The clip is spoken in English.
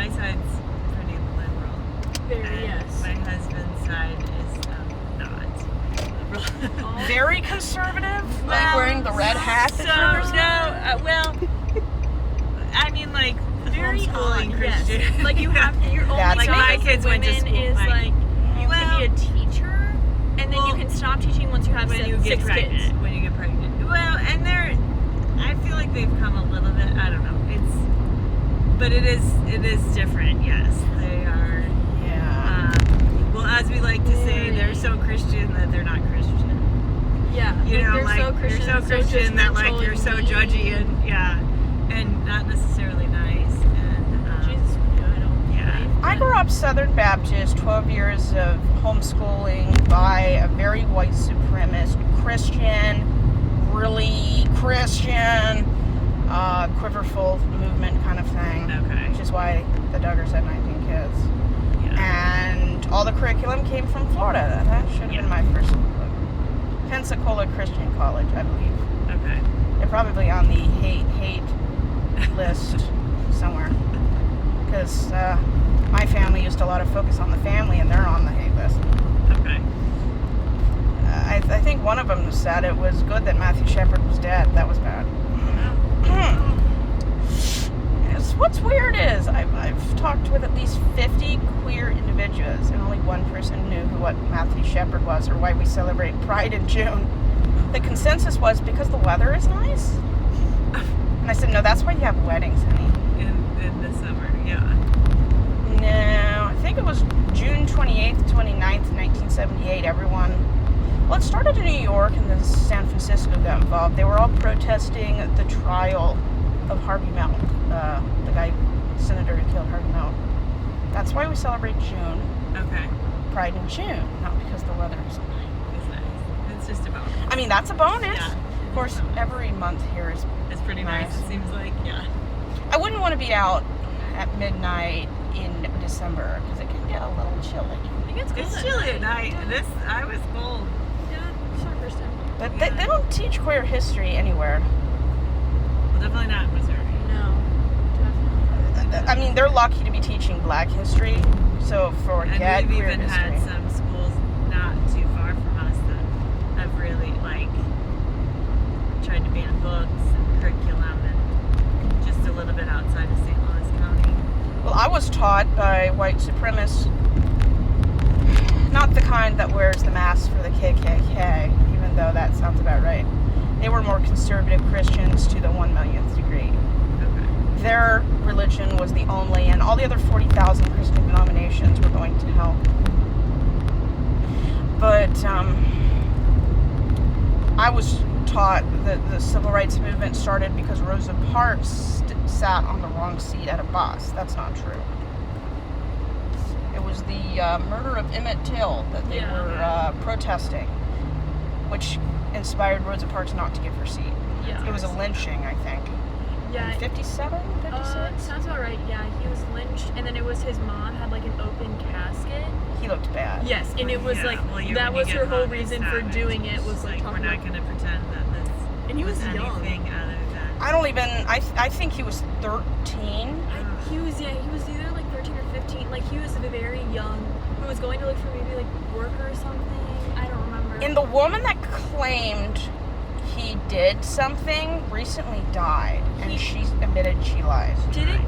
my side's pretty liberal. Very, yes. My husband's side is not liberal. Very conservative? Like wearing the red hat that I mean, like, Very homeschooling Christian. Yes. Like you have your only That's like my kids went to women school. is like you Well- can be a teacher and then you can stop teaching once you have when you get six pregnant. kids. When you get pregnant. Well, and I feel like they've come a little bit. I don't know. But it is different. Yes, they are. Yeah. Well, as we like to say, they're so Christian that they're not Christian. Yeah. You know, they're like so Christian, you're so Christian that like judgmental you're so and judgy and not necessarily nice. And Jesus, I don't. yeah. I grew up Southern Baptist, 12 years of homeschooling by a very white supremacist Christian, really Christian, quiverful movement kind of thing. Okay. Which is why the Duggars had 19 kids. Yeah. And all the curriculum came from Florida. That should have been my first Pensacola Christian College, I believe. Okay. They're probably on the hate list somewhere. Because my family used a lot of focus on the family, and they're on the hate list. Okay. I think one of them said it was good that Matthew Shepard was dead. That was bad. What's weird is I've talked with at least 50 queer individuals, and only one person knew what Matthew Shepard was or why we celebrate Pride in June. The consensus was because the weather is nice. And I said, no, that's why you have weddings, honey. In the summer, yeah. No, I think it was June 28th, 29th, 1978. Well, it started in New York, and then San Francisco got involved. They were all protesting the trial of Harvey Milk, the guy, senator who killed Harvey Milk. That's why we celebrate June. Okay. Pride in June, not because the weather is nice. It's nice. It's just a bonus. I mean, that's a bonus. Yeah. Of course, every month here is. It's pretty nice. It seems like, yeah. I wouldn't want to be out at midnight in December because it can get a little chilly. It's chilly at night. I was cold. Yeah, sure, first time. But they don't teach queer history anywhere. Well, definitely not in Missouri. No, definitely. I mean, they're lucky to be teaching Black history. So forget And we've queer even history. had some schools not too far from us that have really tried to ban books and curriculum and just a little bit outside of St. Louis County. Well, I was taught by white supremacists, not the kind that wears the mask for the KKK, even though that sounds about right. They were more conservative Christians to the 1,000,000th degree. Okay. Their religion was the only, and all the other 40,000 Christian denominations were going to hell. But I was taught that the civil rights movement started because Rosa Parks sat on the wrong seat at a bus. That's not true. It was the murder of Emmett Till that they were protesting, which inspired Rosa Parks not to give her seat. Yeah. It was a lynching, I think. Yeah. In 57, 56? Sounds about right. Yeah, he was lynched, and then it was his mom had like an open casket. He looked bad. Yes, and it was that was her whole reason for doing it was like we're not going to pretend that this and he was young. anything other than. I don't even. I think he was 13. He was either like 13 or 15. Like he was very young. Who was going to look for maybe like work or something. I don't remember. And the woman that claimed he did something recently died, and she admitted she lied. Didn't